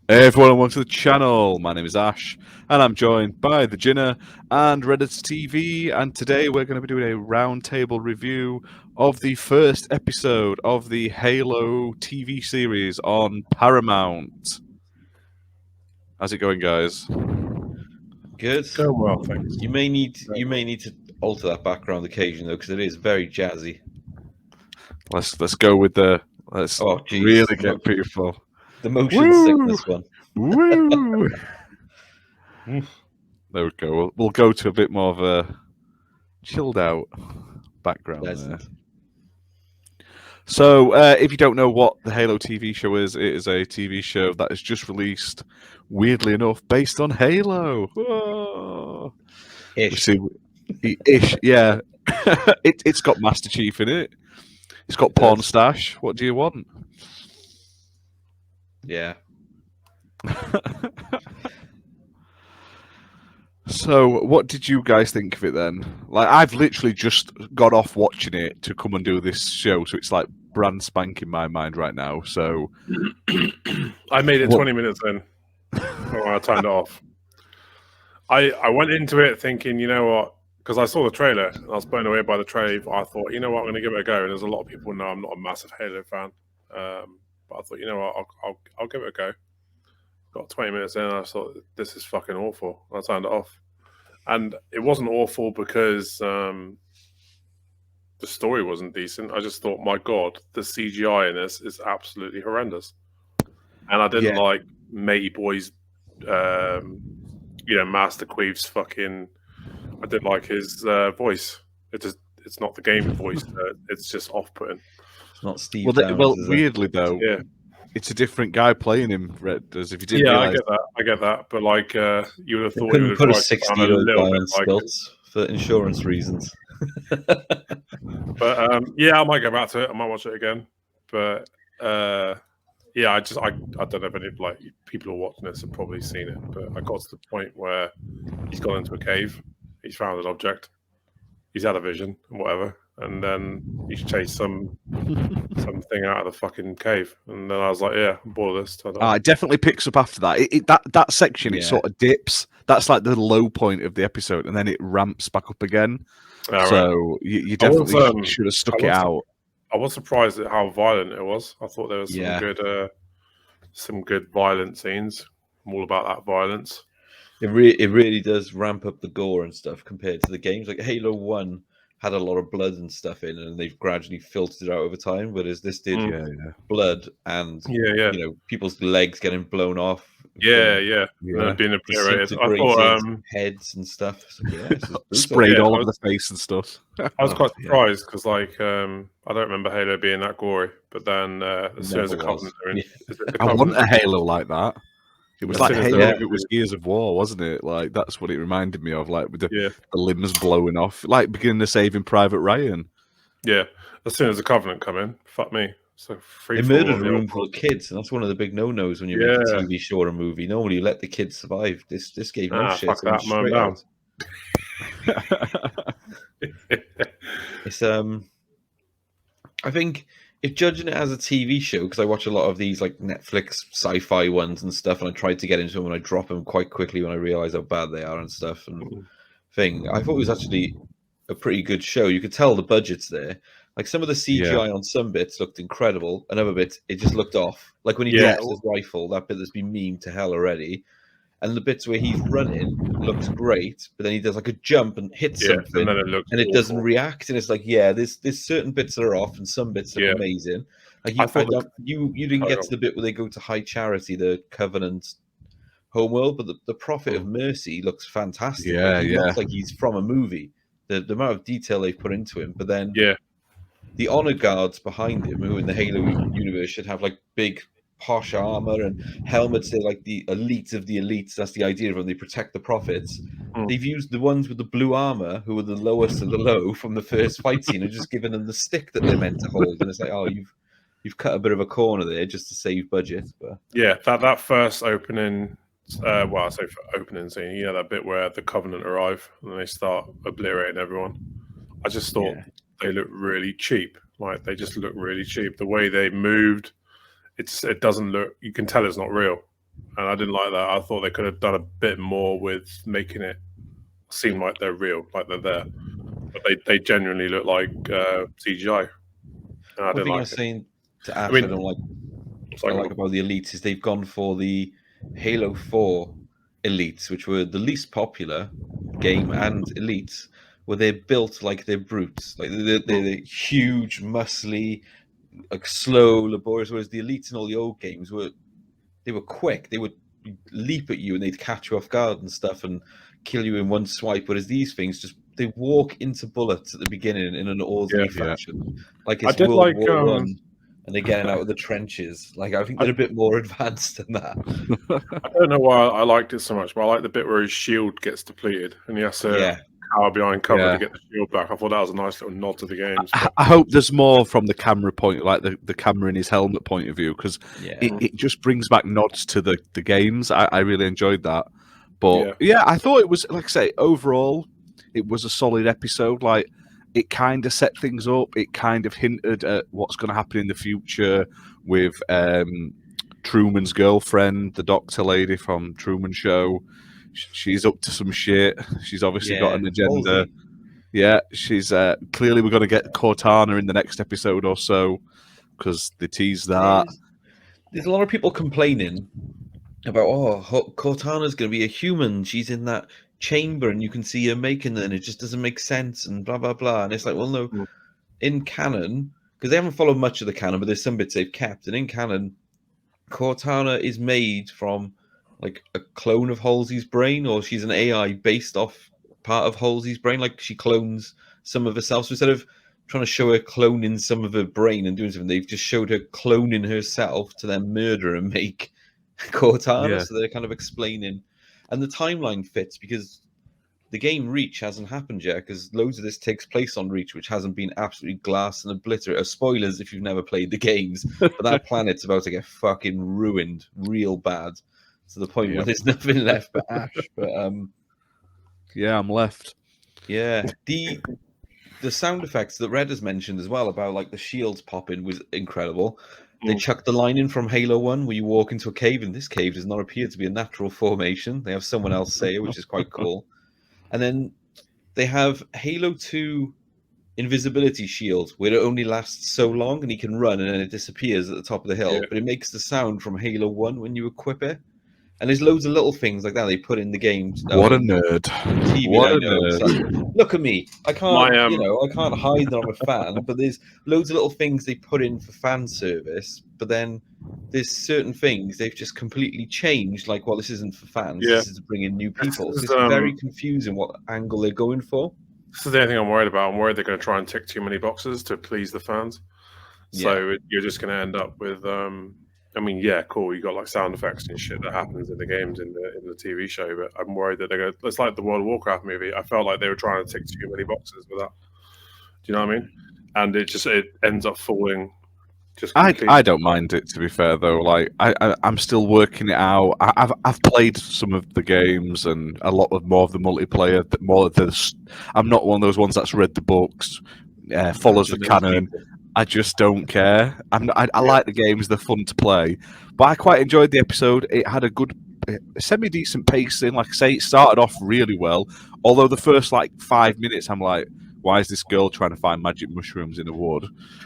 Hey everyone, and welcome to the channel. My name is Ash, and I'm joined by the Ginna and ReddersTV. And today we're going to be doing a roundtable review of the first episode of the Halo TV series on Paramount. How's it going, guys? Good. Going well, thanks. You may need to alter that background occasionally, though, because it is very jazzy. Let's go with the really get beautiful. The motion sickness one. Woo! There we go. We'll go to a bit more of a chilled out background there. So, if you don't know what the Halo TV show is, it is a TV show that is just released, weirdly enough, based on Halo. Oh. Ish. Ish, yeah. It's got Master Chief in it. It's got Porn Stash. What do you want? Yeah. So, what did you guys think of it then? Like, I've literally just got off watching it to come and do this show, so it's like brand spank in my mind right now. So, I made it 20 minutes in. I turned it off. I went into it thinking, you know what? Because I saw the trailer and I was blown away by the trailer. I thought, you know what, I'm going to give it a go. And there's a lot of people know I'm not a massive Halo fan, but I thought, you know what, I'll give it a go. Got 20 minutes in, and I thought, this is fucking awful. I turned it off, and it wasn't awful because the story wasn't decent. I just thought, my God, the CGI in this is absolutely horrendous, and I didn't like Matey Boy's, Master Queef's fucking. I didn't like his voice. It's not the game voice. It's just off-putting. It's not Steve. Well, weirdly though, it's a different guy playing him. If you didn't, I get that. But like, you would have thought you put a 60-year-old guy on stilts for insurance reasons. But I might go back to it. I might watch it again. But I don't know if any like people who are watching this have probably seen it. But I got to the point where he's gone into a cave. He's found an object. He's had a vision and whatever, and then he's chased something out of the fucking cave. And then I was like, "Yeah, I'm bored of this." It definitely picks up after that. That section it sort of dips. That's like the low point of the episode, and then it ramps back up again. So you definitely should have stuck it out. I was surprised at how violent it was. I thought there was some good violent scenes. I'm all about that violence. It really does ramp up the gore and stuff compared to the games. Like Halo 1 had a lot of blood and stuff in, and they've gradually filtered it out over time. Whereas this did blood and people's legs getting blown off. Being obliterated. I thought heads and stuff. So, sprayed all over the face and stuff. I was quite surprised because, like, I don't remember Halo being that gory. But then as soon as the Covenant are in, I want a Halo like that. It was like Halo if it was Gears of War, wasn't it? Like, that's what it reminded me of, like with the limbs blowing off, like beginning of Saving Private Ryan. Yeah, as soon as the Covenant come in, fuck me. So they murdered a room full of kids, and that's one of the big no-nos when you make a TV show or a movie. Normally, you let the kids survive. This gave no shit. Fuck that, man down. It's I think, if judging it as a TV show, because I watch a lot of these like Netflix sci-fi ones and stuff, and I tried to get into them and I drop them quite quickly when I realize how bad they are and stuff. And I thought it was actually a pretty good show. You could tell the budget's there. Like some of the CGI on some bits looked incredible, and other bits it just looked off. Like when he drops his rifle, that bit that's been memed to hell already. And the bits where he's running looks great, but then he does like a jump and hits something, and it doesn't react. And it's like, there's certain bits that are off, and some bits are amazing. Like you didn't get to the bit where they go to High Charity, the Covenant homeworld, but the Prophet of Mercy looks fantastic. He looks like he's from a movie. The amount of detail they've put into him, but then the honor guards behind him, who in the Halo universe should have like big posh armor and helmets. They're like the elite of the elites. That's the idea of them. They protect the prophets. They've used the ones with the blue armor, who are the lowest of the low from the first fight scene, and just given them the stick that they're meant to hold. And it's like, you've cut a bit of a corner there just to save budget. But that first opening. I say for opening scene, that bit where the Covenant arrive and they start obliterating everyone. I just thought they look really cheap. Like, they just look really cheap. The way they moved, it doesn't look. You can tell it's not real. and I didn't like that. I thought they could have done a bit more with making it seem like they're real, like they're there, but they genuinely look like CGI, and I One didn't thing I like was it. saying to I Ash, I mean, don't like. What sorry, I go like on. about the elites is they've gone for the Halo 4 elites, which were the least popular game and elites, where they're built like they're brutes, like they're huge, muscly, like slow, laborious. Whereas the elites in all the old games were quick. They would leap at you and they'd catch you off guard and stuff and kill you in one swipe. Whereas these things just they walk into bullets at the beginning in an orderly Yeah. fashion, like I it's did World like War One and they're getting out of the trenches. Like I think they're a bit more advanced than that. I don't know why I liked it so much, but I like the bit where his shield gets depleted and he has to Yeah, cower behind cover Yeah. to get the shield back. I thought that was a nice little nod to the games. But I hope there's more from the camera point, like the camera in his helmet point of view, because yeah. it just brings back nods to the games. I really enjoyed that. But Yeah. yeah, I thought it was, like I say, overall, it was a solid episode. Like, it kind of set things up. It kind of hinted at what's going to happen in the future with Truman's girlfriend, the doctor lady from Truman Show. She's up to some shit. She's obviously got an agenda. Halsey. Yeah, she's clearly we're going to get Cortana in the next episode or so because they teased that. There's a lot of people complaining about Cortana's going to be a human. She's in that chamber and you can see her making it and it just doesn't make sense and blah blah blah. And it's like, well, no, in canon, because they haven't followed much of the canon, but there's some bits they've kept. And in canon, Cortana is made from like a clone of Halsey's brain, or she's an AI based off part of Halsey's brain. Like she clones some of herself. So instead of trying to show her cloning some of her brain and doing something, they've just showed her cloning herself to then murder and make Cortana. Yeah. So they're kind of explaining, and the timeline fits because the game Reach hasn't happened yet, because loads of this takes place on Reach, which hasn't been absolutely glassed and obliterated. Spoilers if you've never played the games, but that planet's about to get fucking ruined real bad to the point where there's nothing left but ash. But Yeah, I'm left. yeah, the sound effects that Red has mentioned as well about like the shields popping was incredible. They chucked the line in from Halo 1 where you walk into a cave, and this cave does not appear to be a natural formation. They have someone else say it, which is quite cool. And then they have Halo 2 invisibility shield, where it only lasts so long and he can run and then it disappears at the top of the hill. But it makes the sound from Halo 1 when you equip it. And there's loads of little things like that they put in the game. What a nerd! TV, What I a know. nerd! Like, look at me. I can't, My, I can't hide that I'm a fan. But there's loads of little things they put in for fan service. But then there's certain things they've just completely changed. Like, well, this isn't for fans. Yeah. This is to bring in new people. This So is, it's very confusing what angle they're going for. This is the only thing I'm worried about. I'm worried they're going to try and tick too many boxes to please the fans. So you're just going to end up with, I mean, yeah, cool. You got like sound effects and shit that happens in the games in the TV show, but I'm worried that they're going to. It's like the World of Warcraft movie. I felt like they were trying to tick too many boxes with that. Do you know what I mean? And it ends up falling. I don't mind it, to be fair, though. Like I'm still working it out. I've played some of the games and a lot more of the multiplayer. I'm not one of those ones that's read the books, follows the canon. I just don't care. I like the games; they're fun to play. But I quite enjoyed the episode. It had a good, semi-decent pacing. Like I say, it started off really well. Although the first like 5 minutes, I'm like, why is this girl trying to find magic mushrooms in a wood?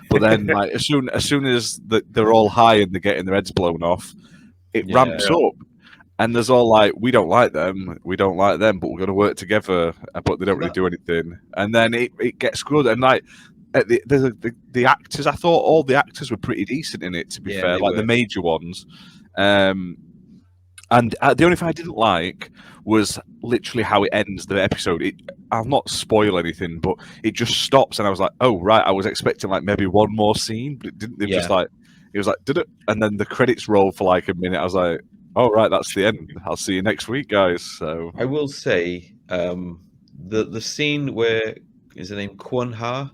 But then, like as soon as they're all high and they're getting their heads blown off, it ramps up. And there's all like, we don't like them, but we're going to work together. But they don't really do anything. And then it gets good. And like the actors, I thought all the actors were pretty decent in it. To be fair, like the major ones. And the only thing I didn't like was literally how it ends the episode. I'll not spoil anything, but it just stops, and I was like, "Oh right!" I was expecting like maybe one more scene, but it didn't. It just like it was like, "Did it?" And then the credits roll for like a minute. I was like, "Oh right, that's the end. I'll see you next week, guys." So I will say, the scene where is her name Kwon Ha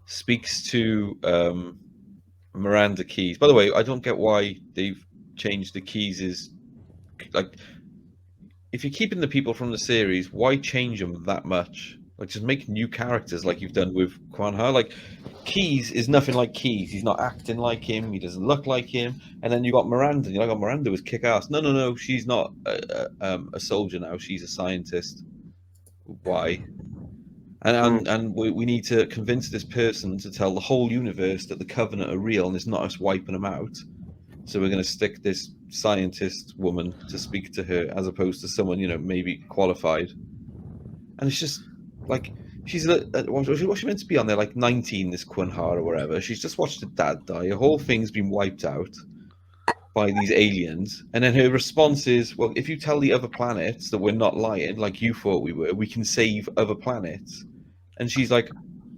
speaks to Miranda Keys. By the way, I don't get why they've changed the Keys. Is like, if you're keeping the people from the series, why change them that much? Like, just make new characters like you've done with Quan Ha. Like, Keys is nothing like Keys. He's not acting like him. He doesn't look like him. And then you got Miranda. You're like, oh, Miranda was kick-ass. No. She's not a soldier now. She's a scientist. Why? And we need to convince this person to tell the whole universe that the Covenant are real and it's not us wiping them out. So we're going to stick this scientist woman to speak to her as opposed to someone, maybe qualified. And it's just like, she's what's she meant to be on there, like 19, this Quan Ha or whatever. She's just watched her dad die. Her whole thing's been wiped out by these aliens. And then her response is, well, if you tell the other planets that we're not lying, like you thought we were, we can save other planets. And she's like,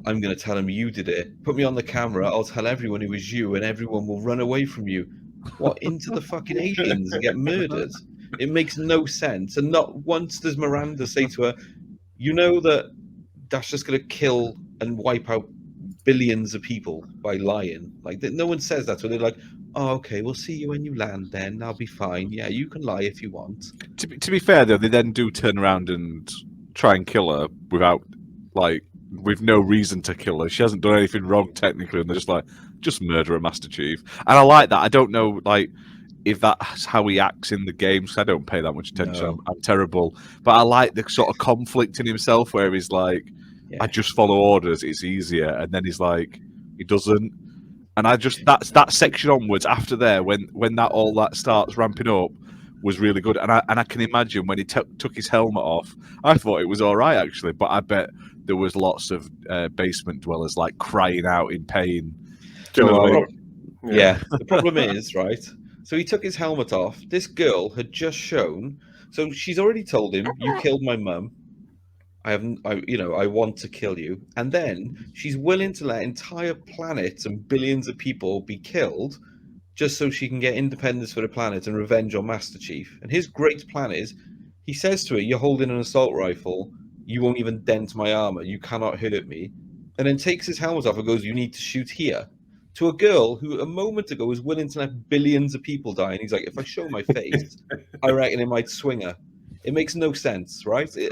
I'm going to tell him you did it. Put me on the camera. I'll tell everyone it was you and everyone will run away from you. What, into the fucking aliens and get murdered? It makes no sense. And not once does Miranda say to her, you know that's just going to kill and wipe out billions of people by lying. Like, no one says that. So they're like, oh, okay, we'll see you when you land then. I'll be fine. Yeah, you can lie if you want. To be fair, though, they then do turn around and try and kill her with no reason to kill her. She hasn't done anything wrong, technically, and they're just like, just murder her, Master Chief. And I like that. I don't know, like, if that's how he acts in the games. I don't pay that much attention. No. I'm terrible. But I like the sort of conflict in himself where he's like, I just follow orders, it's easier. And then he's like, he doesn't. And I just, that's that section onwards after there, when all that starts ramping up, was really good. And I can imagine when he took his helmet off, I thought it was all right, actually. But I bet there was lots of basement dwellers like crying out in pain. Yeah. The problem is, right? So he took his helmet off. This girl had just shown. So she's already told him, "You killed my mum. I want to kill you." And then she's willing to let entire planets and billions of people be killed just so she can get independence for the planet and revenge on Master Chief. And his great plan is, he says to her, "You're holding an assault rifle. You won't even dent my armor. You cannot hurt me." And then takes his helmet off and goes, "You need to shoot here." To a girl who a moment ago was willing to let billions of people die. And he's like, if I show my face, I reckon it might swing her. It makes no sense, right? I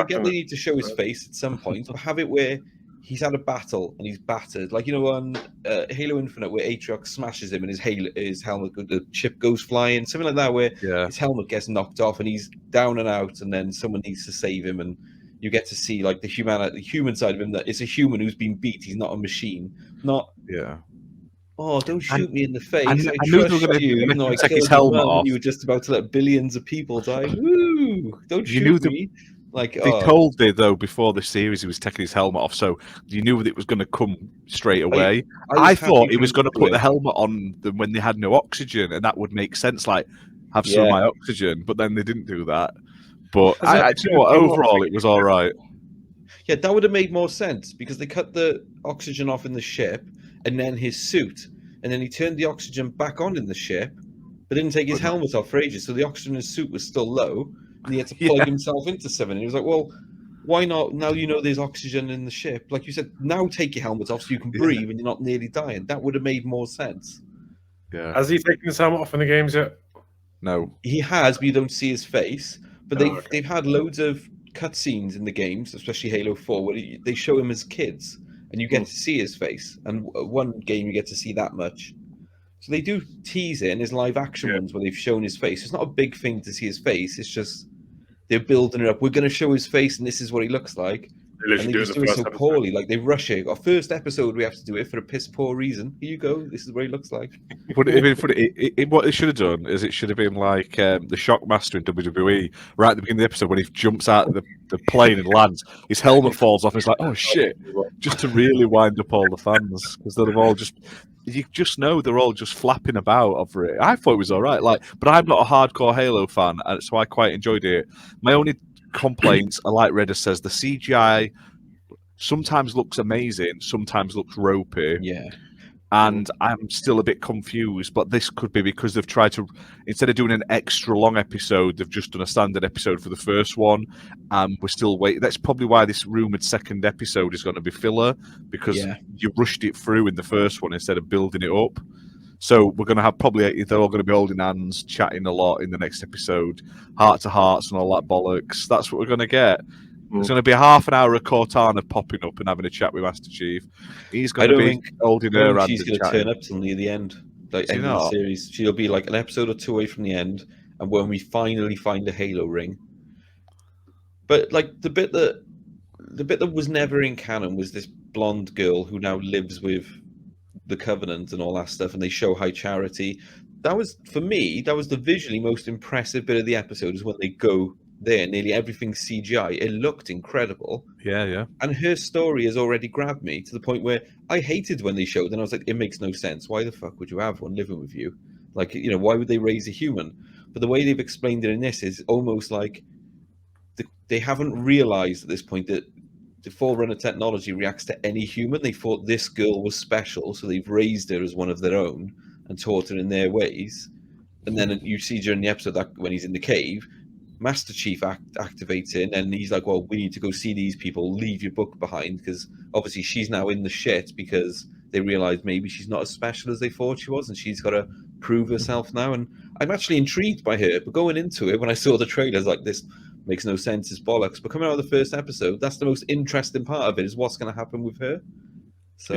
get they need to show his face at some point, but have it where he's had a battle and he's battered. Like, on Halo Infinite where Atriox smashes him and his helmet, the chip goes flying. Something like that where his helmet gets knocked off and he's down and out and then someone needs to save him. And you get to see like the human side of him, that it's a human who's been beat. He's not a machine. Not oh, don't shoot me in the face. I knew they were going to take his helmet off. You were just about to let billions of people die. Woo! Don't shoot me. Like they told me though before the series he was taking his helmet off, so you knew that it was going to come straight away. I thought he was going to put the helmet on them when they had no oxygen, and that would make sense. Like, have some of my oxygen, but then they didn't do that. But overall, it was all right. Yeah, that would have made more sense because they cut the oxygen off in the ship and then his suit, and then he turned the oxygen back on in the ship, but didn't take his helmet off for ages, so the oxygen in his suit was still low, and he had to plug himself into something. And he was like, well, why not? Now you know there's oxygen in the ship. Like you said, now take your helmet off so you can breathe and you're not nearly dying. That would have made more sense. Yeah. Has he taken his helmet off in the games yet? No. He has, but you don't see his face. But they've had loads of cutscenes in the games, especially Halo 4, where they show him as kids, and you get to see his face. And one game you get to see that much. So they do tease it in his live action ones where they've shown his face. It's not a big thing to see his face. It's just they're building it up. We're going to show his face, and this is what he looks like. And they just do it so poorly. Like, they rush it. Our first episode, we have to do it for a piss poor reason. Here you go. This is what he looks like. What it should have done is it should have been like the Shockmaster in WWE, right at the beginning of the episode when he jumps out of the plane and lands, his helmet falls off. It's like, oh shit! Just to really wind up all the fans, because they're all just. You just know they're all just flapping about over it. I thought it was all right, but I'm not a hardcore Halo fan, so I quite enjoyed it. My only complaints, I like Redder says, the CGI sometimes looks amazing, sometimes looks ropey. Yeah. And I'm still a bit confused, but this could be because they've tried to, instead of doing an extra long episode, they've just done a standard episode for the first one. We're still waiting. That's probably why this rumoured second episode is going to be filler, because you rushed it through in the first one instead of building it up. So we're going to have they're all going to be holding hands, chatting a lot in the next episode, heart to hearts and all that bollocks. That's what we're going to get. There's going to be a half an hour of Cortana popping up and having a chat with Master Chief. He's going to be holding her hand she's and going to chatting. turn up till near the end, like Do you end of the not? series. She'll be like an episode or two away from the end, and when we finally find a Halo ring. But like the bit that was never in canon was this blonde girl who now lives with the Covenant and all that stuff, and they show High Charity. That was, for me, that was the visually most impressive bit of the episode, is when they go there. Nearly everything's CGI. It looked incredible. Yeah. And her story has already grabbed me to the point where I hated when they showed, and I was like, it makes no sense. Why the fuck would you have one living with you? Like, you know, why would they raise a human? But the way they've explained it in this is almost like they haven't realized at this point that the Forerunner technology reacts to any human. They thought this girl was special, so they've raised her as one of their own and taught her in their ways. And then you see during the episode that when he's in the cave, Master Chief activates it, and he's like, well, we need to go see these people, leave your book behind, because obviously she's now in the shit because they realize maybe she's not as special as they thought she was, and she's got to prove herself now. And I'm actually intrigued by her, but going into it, when I saw the trailers, like, this makes no sense, it's bollocks. But coming out of the first episode, that's the most interesting part of it, is what's going to happen with her. So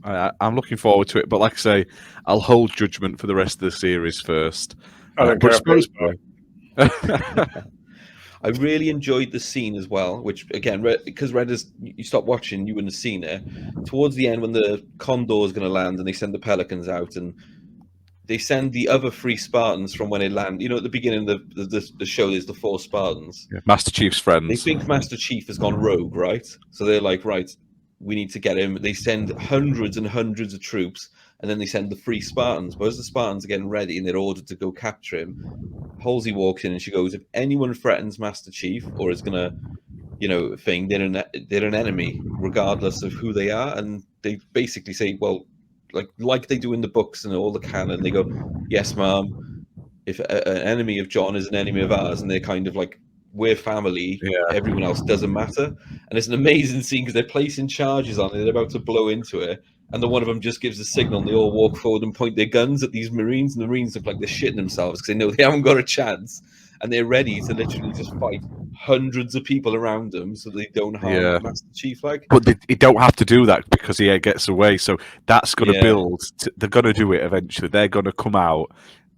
yeah, I'm looking forward to it. But like I say, I'll hold judgment for the rest of the series first. I don't care. I really enjoyed the scene as well, which again, because Redders, you stopped watching, you wouldn't have seen it. Towards the end, when the Condor is going to land and they send the Pelicans out, and they send the other 3 Spartans from when they land. You know, at the beginning of the show, there's the 4 Spartans. Yeah, Master Chief's friends. They think Master Chief has gone rogue, right? So they're like, right, we need to get him. They send hundreds and hundreds of troops, and then they send the 3 Spartans. But as the Spartans are getting ready and they're ordered to go capture him, Halsey walks in and she goes, if anyone threatens Master Chief or is going to, you know, thing, they're an enemy, regardless of who they are. And they basically say, well, like they do in the books and all the canon, they go, yes, ma'am, if an enemy of John is an enemy of ours, and they're kind of like, we're family, everyone else doesn't matter. And it's an amazing scene because they're placing charges on it, they're about to blow into it, and then one of them just gives a signal, and they all walk forward and point their guns at these Marines, and the Marines look like they're shitting themselves because they know they haven't got a chance, and they're ready to literally just fight hundreds of people around them so they don't harm Master Chief. But they don't have to do that because he gets away, so that's going to build. They're going to do it eventually. They're going to come out,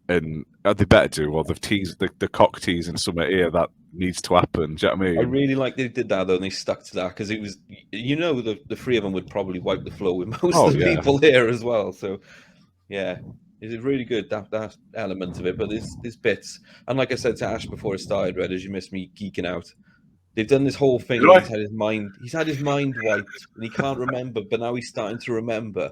and they better do. Well, the cock tease and something here that needs to happen. Do you know what I mean? I really like they did that though, and they stuck to that because it was, you know, the 3 of them would probably wipe the floor with most of the people there as well. So yeah, it's really good, that element of it. But there's bits, and like I said to Ash before it started, Red, as you missed me geeking out. They've done this whole thing. He's had his mind wiped, and he can't remember. But now he's starting to remember.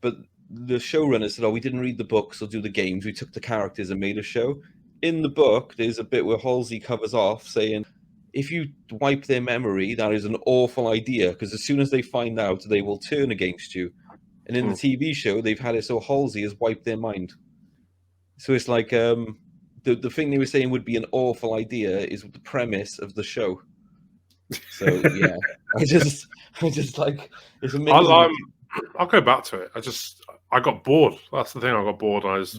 But the showrunner said, "Oh, we didn't read the books or do the games. We took the characters and made a show." In the book, there's a bit where Halsey covers off saying, "If you wipe their memory, that is an awful idea because as soon as they find out, they will turn against you." And in the TV show, they've had it so Halsey has wiped their mind. So it's like the thing they were saying would be an awful idea is the premise of the show. So yeah, I just like, it's amazing. I'll go back to it. I got bored. That's the thing. I got bored. And I just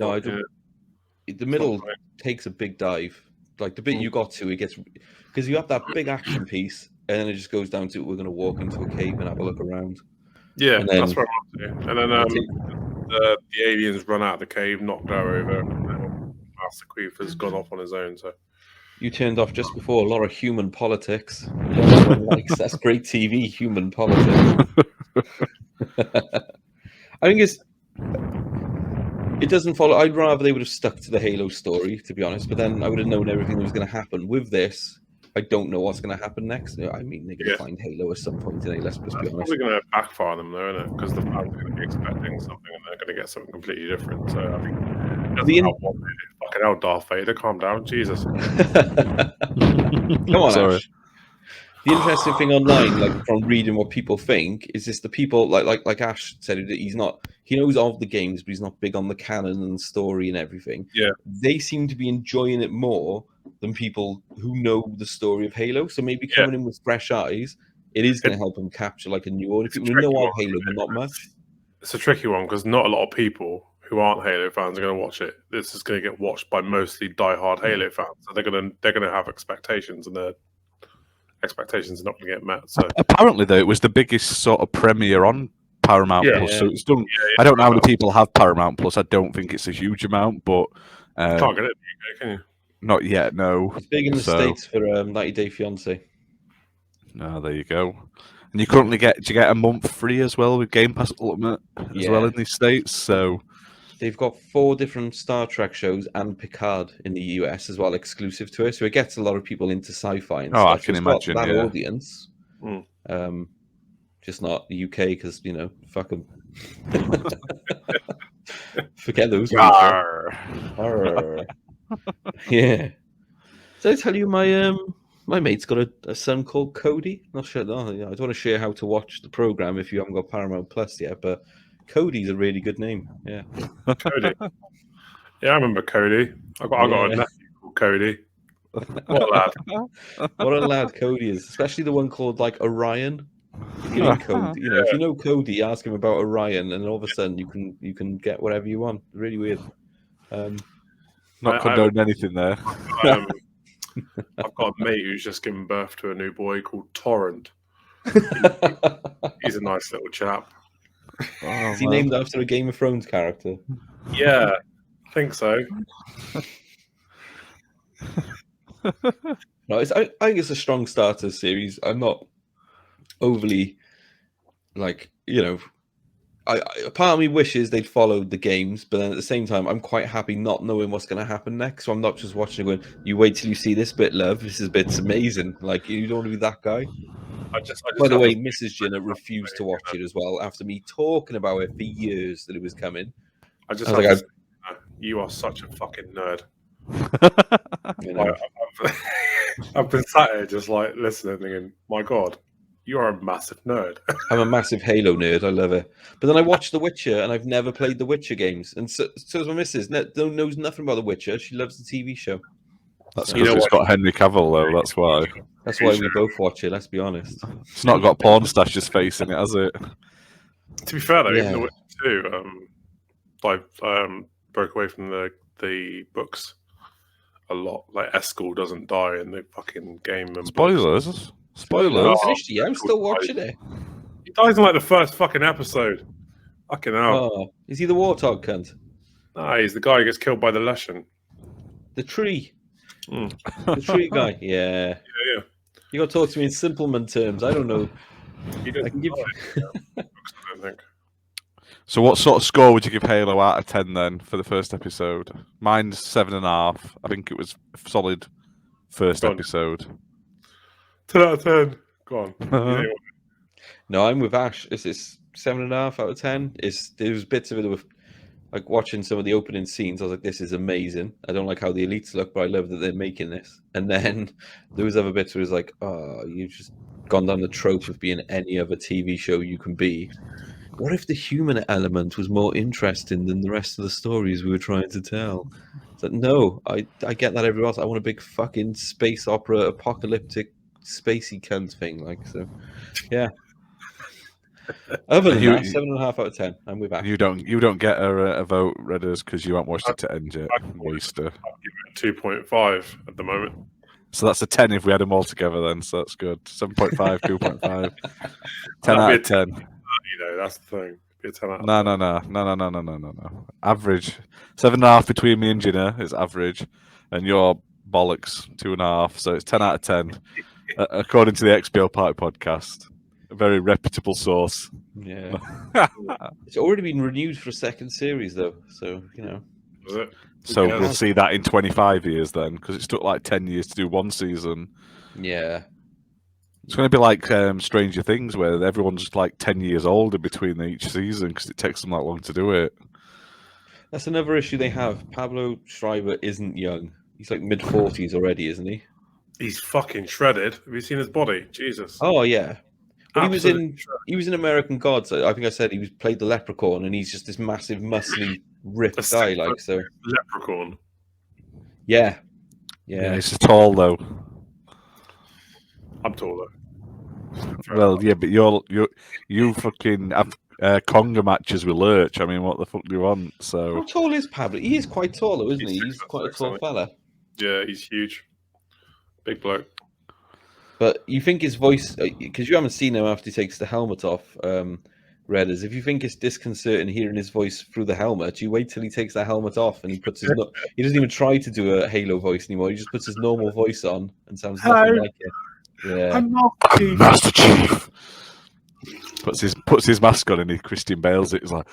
the middle takes a big dive. Like the bit you got to, it gets, because you have that big action piece, and then it just goes down to, we're going to walk into a cave and have a look around. Yeah, and then, that's what I'm up to. And then the aliens run out of the cave, knocked her over, and Master Chief has gone off on his own. So you turned off just before a lot of human politics. Everyone likes that's great TV, human politics. I think it doesn't follow. I'd rather they would have stuck to the Halo story, to be honest. But then I would have known everything that was going to happen. With this, I don't know what's going to happen next. I mean, they're going to find Halo at some point today. Let's just be honest. It's probably going to backfire them, though, isn't it? Because the fans are going to be expecting something, and they're going to get something completely different. So I think, fucking hell, Darth Vader, calm down, Jesus. Come on, Sorry. Ash. The interesting thing online, like from reading what people think, is just the people like Ash said, he knows of the games, but he's not big on the canon and story and everything. Yeah, they seem to be enjoying it more than people who know the story of Halo. So maybe coming in with fresh eyes, it is going to help them capture like a new audience. People who know of Halo, but not much. It's a tricky one because not a lot of people who aren't Halo fans are going to watch it. This is going to get watched by mostly diehard Halo fans, so they're going to have expectations, and expectations are not going to get met. So Apparently, though, it was the biggest sort of premiere on Paramount Yeah. Plus. So it's done. I don't know how many people have Paramount Plus. I don't think it's a huge amount, but you can't get it in the UK, can you? not yet. No. It's big in the States for 90 Day Fiancé. No, there you go. And you currently do you get a month free as well with Game Pass Ultimate as well in these states. So they've got 4 different Star Trek shows and Picard in the US as well, exclusive to it. So it gets a lot of people into sci-fi and stuff. I can imagine that yeah. audience. Just not the UK because fuck them. Forget those people. Yeah. Did I tell you my mate's got a son called Cody? Not sure. I don't want to share how to watch the program if you haven't got Paramount Plus yet, but Cody's a really good name. Yeah. Cody. Yeah, I remember Cody. I got a nephew called Cody. What a lad! What a lad Cody is, especially the one called like Orion. Cody, if you know Cody, ask him about Orion, and all of a sudden you can get whatever you want. Really weird. Not condone anything there. I've got a mate who's just given birth to a new boy called Torrent. He's a nice little chap. Is he named after a Game of Thrones character? Yeah, I think so. No, I think it's a strong start to the series. I'm not overly a part of me wishes they'd followed the games, but then at the same time, I'm quite happy not knowing what's going to happen next. So I'm not just watching it going, you wait till you see this bit, love. This bit's amazing. Like, you don't want to be that guy. By the way, Mrs. Ginna refused to watch it as well after me talking about it for years that it was coming. You are such a fucking nerd. I've been sat here just like listening, thinking, my God, you are a massive nerd. I'm a massive Halo nerd. I love it. But then I watched The Witcher, and I've never played The Witcher games. And so is my missus. Knows nothing about The Witcher. She loves the TV show. That's because it's got Henry Cavill, though. That's why. That's why we both watch it, let's be honest. It's not got porn stash's face in it, has it? To be fair, though, even The Witcher 2, broke away from the books a lot. Like, Eskel doesn't die in the fucking game. And Spoilers. I finished it. I'm still watching it. He dies in like the first fucking episode. Fucking hell. Oh, is he the warthog cunt? Nah, he's the guy who gets killed by the Leshen. The tree. The tree guy. Yeah. You got to talk to me in Simpleman terms. I don't know. I can give you. I don't think. So, what sort of score would you give Halo out of 10 then for the first episode? Mine's 7.5. I think it was a solid first episode. 10 out of 10. Go on. No, I'm with Ash. It's 7.5 out of 10. There was bits of it with, like, watching some of the opening scenes. I was like, this is amazing. I don't like how the elites look, but I love that they're making this. And then there was other bits where it was like, oh, you've just gone down the trope of being any other TV show you can be. What if the human element was more interesting than the rest of the stories we were trying to tell? It's like, no, I get that everywhere else. I want a big fucking space opera, apocalyptic, spacey cunt thing. Like, so, yeah. Other than that, 7.5 out of 10. I'm with that. You don't get a vote, Redders, because you haven't watched it to end yet. Waster. I'll give it 2.5 at the moment. So that's a 10 if we had them all together then, so that's good. 7.5, 2.5. 10 out of 10. That's the thing. Be a 10 out of 10. No. Average. 7.5 between me and Ginna is average, and your bollocks 2.5, so it's 10 out of 10. According to the XBO Party podcast. A very reputable source. Yeah. It's already been renewed for a second series, though, so, Is it? So we'll see that in 25 years then, because it took like 10 years to do one season. Yeah. It's going to be like Stranger Things, where everyone's like 10 years older between each season because it takes them that long to do it. That's another issue they have. Pablo Schreiber isn't young. He's like mid-40s already, isn't he? He's fucking shredded. Have you seen his body? Jesus. Oh, yeah. But he was in American Gods. I think I said he played the leprechaun, and he's just this massive, muscly, ripped guy. Like, so. Leprechaun. Yeah. He's tall though. I'm taller. Well, yeah, but you fucking have conga matches with Lurch. I mean, what the fuck do you want? So how tall is Pablo? He is quite tall, though, isn't he? He's quite a tall fella. Yeah, he's huge. Big bloke. But you think his voice, because you haven't seen him after he takes the helmet off, Redders. If you think it's disconcerting hearing his voice through the helmet, you wait till he takes that helmet off and he puts his. He doesn't even try to do a Halo voice anymore. He just puts his normal voice on and sounds nothing like it. Yeah, I'm Master Chief. Puts his mask on and he Christian Bale's it. He's like,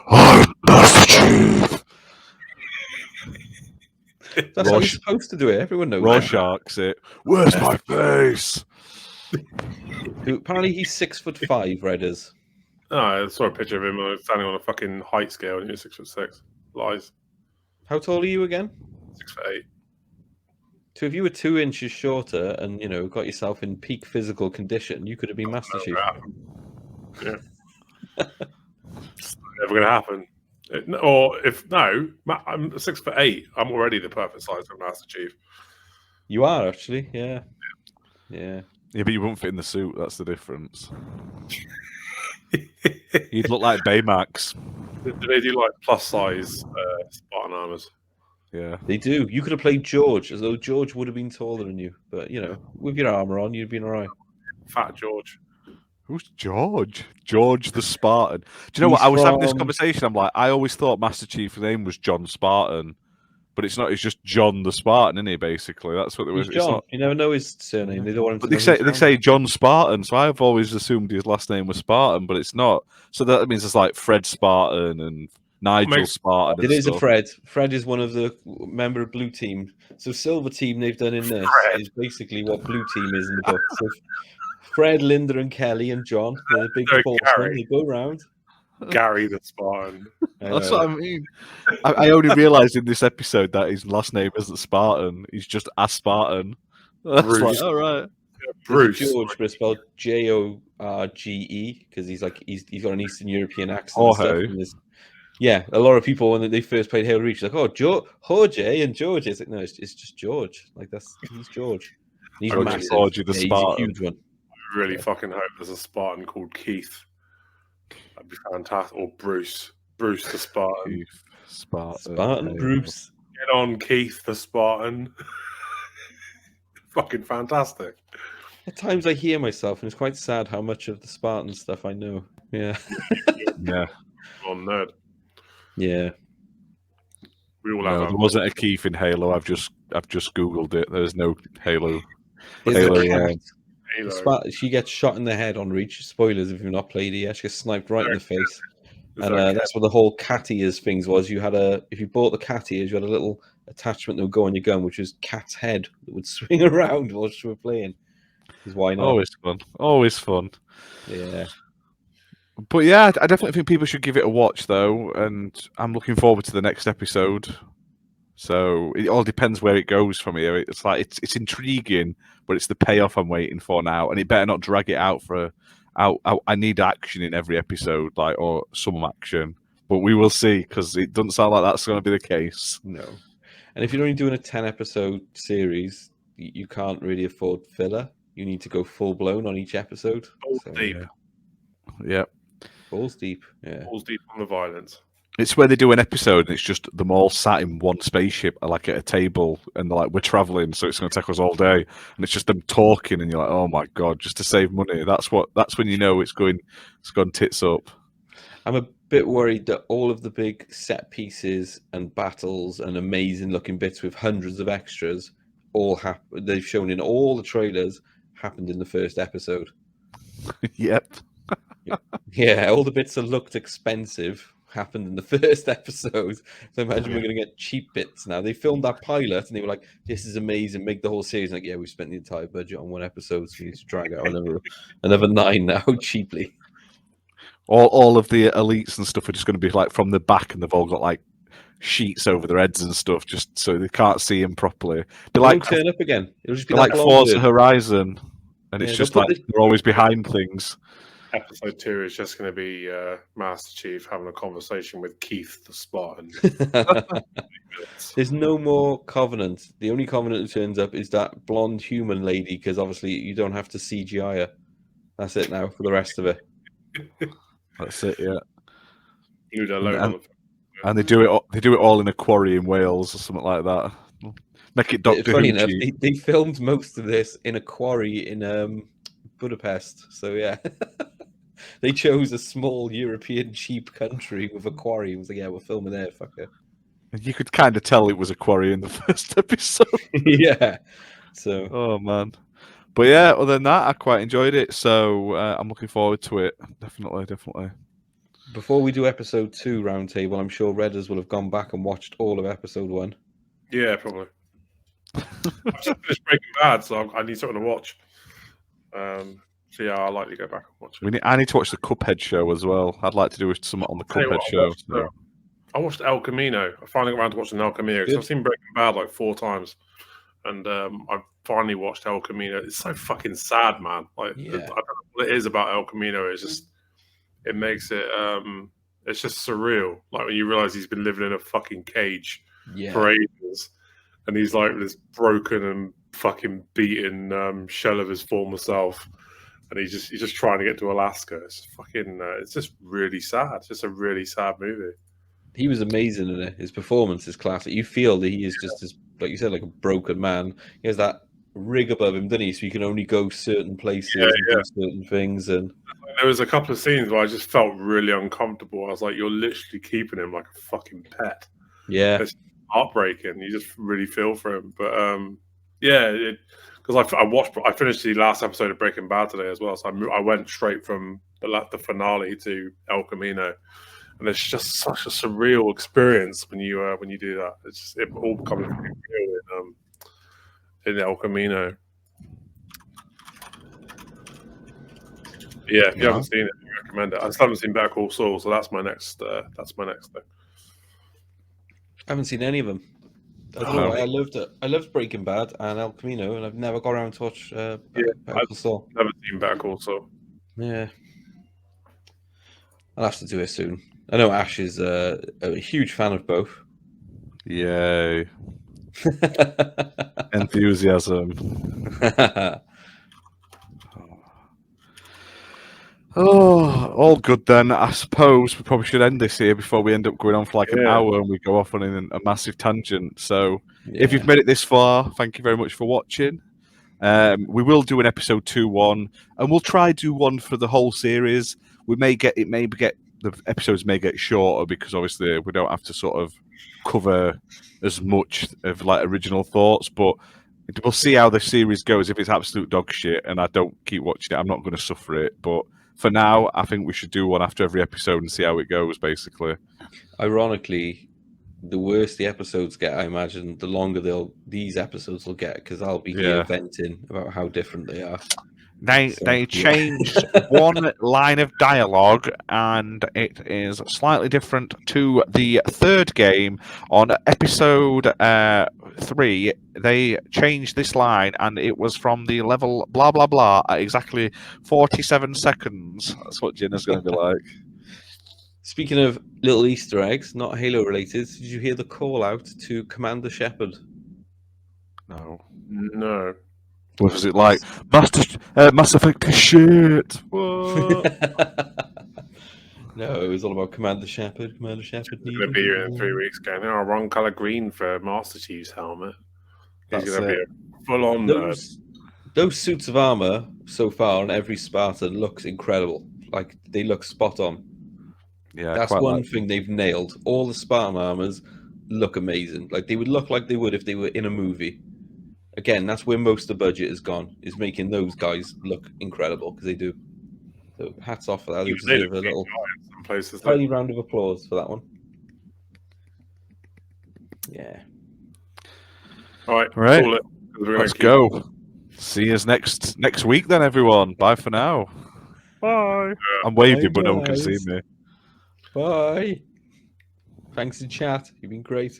I'm Master Chief. That's how you're supposed to do it. Everyone knows. Rorschach's it. Where's my face? Apparently he's 6'5", Redders. Oh, I saw a picture of him standing on a fucking height scale and you're 6'6". Lies. How tall are you again? 6'8". So if you were 2 inches shorter and got yourself in peak physical condition, you could have been Master Chief. Yeah. It's never going to happen. I'm 6'8". I'm already the perfect size for Master Chief. You are actually, yeah. Yeah, but you won't fit in the suit. That's the difference. You'd look like Baymax. Do they do like plus size Spartan armors? Yeah, they do. You could have played George, as though George would have been taller than you. But with your armor on, you'd been alright. Fat George. Who's George? George the Spartan. Do you know what? I was having this conversation. I'm like, I always thought Master Chief's name was John Spartan, but it's not. It's just John the Spartan, isn't he? Basically, that's what it was. John. Not... You never know his surname. They don't want him to but they say John Spartan, so I've always assumed his last name was Spartan, but it's not. So that means it's like Fred Spartan and Nigel Spartan. It is a Fred. Fred is one of the member of Blue Team. So Silver Team they've done in this is basically what Blue Team is in the book. So Fred, Linda, and Kelly and John, they're the big sportsmen. They go round. Gary the Spartan. That's what I mean. I only realised in this episode that his last name isn't Spartan. He's just a Spartan. That's like, all right. Yeah, Bruce. George, but it's spelled Jorge because he's got an Eastern European accent. Yeah, a lot of people when they first played Halo Reach, like, oh, Jorge and George. It's like, no, it's just George. Like he's George. He's massive. George the Spartan. He's a huge one. I really fucking hope there's a Spartan called Keith. That'd be fantastic. Or Bruce. Bruce the Spartan. Keith, Spartan. Bruce. Get on, Keith the Spartan. Fucking fantastic. At times I hear myself, and it's quite sad how much of the Spartan stuff I know. Yeah. Yeah. On nerd. Yeah. We all have. There wasn't a Keith in Halo. I've just googled it. There's no Halo. She gets shot in the head on Reach. Spoilers if you've not played it yet. She gets sniped right in the face. And that's what the whole cat ears things was. If you bought the cat ears, you had a little attachment that would go on your gun, which was cat's head that would swing around whilst you were playing. Because why not? Always fun. Always fun. Yeah. But yeah, I definitely think people should give it a watch though, and I'm looking forward to the next episode. So it all depends where it goes from here. It's like it's intriguing, but it's the payoff I'm waiting for now, and it better not drag it out for. I need action in every episode, or some action. But we will see, because it doesn't sound like that's going to be the case. No. And if you're only doing a 10-episode series, you can't really afford filler. You need to go full blown on each episode. Balls deep. Yeah. Balls deep. Yeah. Balls deep on the violence. It's where they do an episode and it's just them all sat in one spaceship, like at a table, and they're like, we're traveling, so it's going to take us all day. And it's just them talking, and you're like, oh my God, just to save money. That's when you know it's gone tits up. I'm a bit worried that all of the big set pieces and battles and amazing looking bits with hundreds of extras they've shown in all the trailers happened in the first episode. Yep. Yeah, all the bits that looked expensive happened in the first episode. So imagine we're going to get cheap bits now. They filmed that pilot and they were like, this is amazing, make the whole series. Like, yeah, we spent the entire budget on one episode, so we need to drag out another 9 now cheaply. All of the elites and stuff are just going to be like from the back, and they've all got like sheets over their heads and stuff, just so they can't see him properly. They won't turn up again. It'll just be like Forza Horizon, and it's just like they're always behind things. Episode 2 is just going to be Master Chief having a conversation with Keith the Spartan. There's no more Covenant. The only Covenant that turns up is that blonde human lady, because obviously you don't have to CGI her. That's it now for the rest of it. That's it, yeah. And they do it all in a quarry in Wales or something like that. Make it Doctor Funny Who enough, cheap. they filmed most of this in a quarry in Budapest. So yeah, they chose a small European cheap country with a quarry. It was like, yeah, we're filming there, fucker. You could kind of tell it was a quarry in the first episode. Yeah. So. Oh man. But yeah, other than that, I quite enjoyed it. So I'm looking forward to it. Definitely. Before we do episode 2 roundtable, I'm sure Redders will have gone back and watched all of episode 1. Yeah, probably. I've just finished Breaking Bad, so I need something to watch. So yeah, I'll likely go back and watch it. I need to watch the Cuphead show as well. I'd like to do something on the Cuphead show. I watched El Camino. I finally got around to watching El Camino because I've seen Breaking Bad like 4 times, and I finally watched El Camino. It's so fucking sad, man. Like I don't know what it is about El Camino. It's just it makes it it's just surreal. Like when you realize he's been living in a fucking cage for ages, and he's like this broken and fucking beaten shell of his former self, and he's just trying to get to Alaska. It's fucking it's just really sad. It's just a really sad movie. He was amazing in it. His performance is classic. You feel that he is just as, like you said, like a broken man. He has that rig above him, doesn't he? So he can only go certain places and do certain things. And there was a couple of scenes where I just felt really uncomfortable. I was like, you're literally keeping him like a fucking pet. Yeah. It's heartbreaking. You just really feel for him. But yeah, because I finished the last episode of Breaking Bad today as well. So I went straight from the finale to El Camino. And it's just such a surreal experience when you do that. It all becomes really real in El Camino. Yeah, if you haven't seen it, I recommend it. I still haven't seen Better Call Saul, so that's my next thing. I haven't seen any of them. I loved it. I loved Breaking Bad and El Camino, and I've never got around to watch Better Call Saul. Never seen Better Call Saul. Yeah, I'll have to do it soon. I know Ash is a huge fan of both. Yay. Enthusiasm. Oh, all good then. I suppose we probably should end this here before we end up going on for like an hour and we go off on a massive tangent. So if you've made it this far, thank you very much for watching. We will do an episode 2-1, and we'll try do one for the whole series. The episodes may get shorter because obviously we don't have to sort of cover as much of like original thoughts, but we'll see how the series goes. If it's absolute dog shit and I don't keep watching it, I'm not going to suffer it. But for now, I think we should do one after every episode and see how it goes, basically. Ironically, the worse the episodes get, I imagine, the longer these episodes will get, because I'll be here venting about how different they are. They changed one line of dialogue, and it is slightly different to the third game. On episode 3, they changed this line, and it was from the level blah blah blah at exactly 47 seconds. That's what Ginna's going to be like. Speaking of little Easter eggs, not Halo related, did you hear the call out to Commander Shepard? No. Was it like Mass Effect is shit? What? No, it was all about Commander Shepard. Commander Shepard. He's going to be here in 3 weeks going, oh, wrong colour green for Master Chief's helmet. He's going to be a full-on nerd. Those suits of armor so far on every Spartan looks incredible. Like, they look spot on. Yeah, that's one thing they've nailed. All the Spartan armors look amazing. Like, they would look like they would if they were in a movie. Again, that's where most of the budget is gone, is making those guys look incredible, because they do. So hats off for that. They deserve a little tiny round of applause for that one. Yeah. All right. Let's go. See you next week then, everyone. Bye for now. Bye. I'm waving, but no one can see me. Bye. Thanks in chat. You've been great.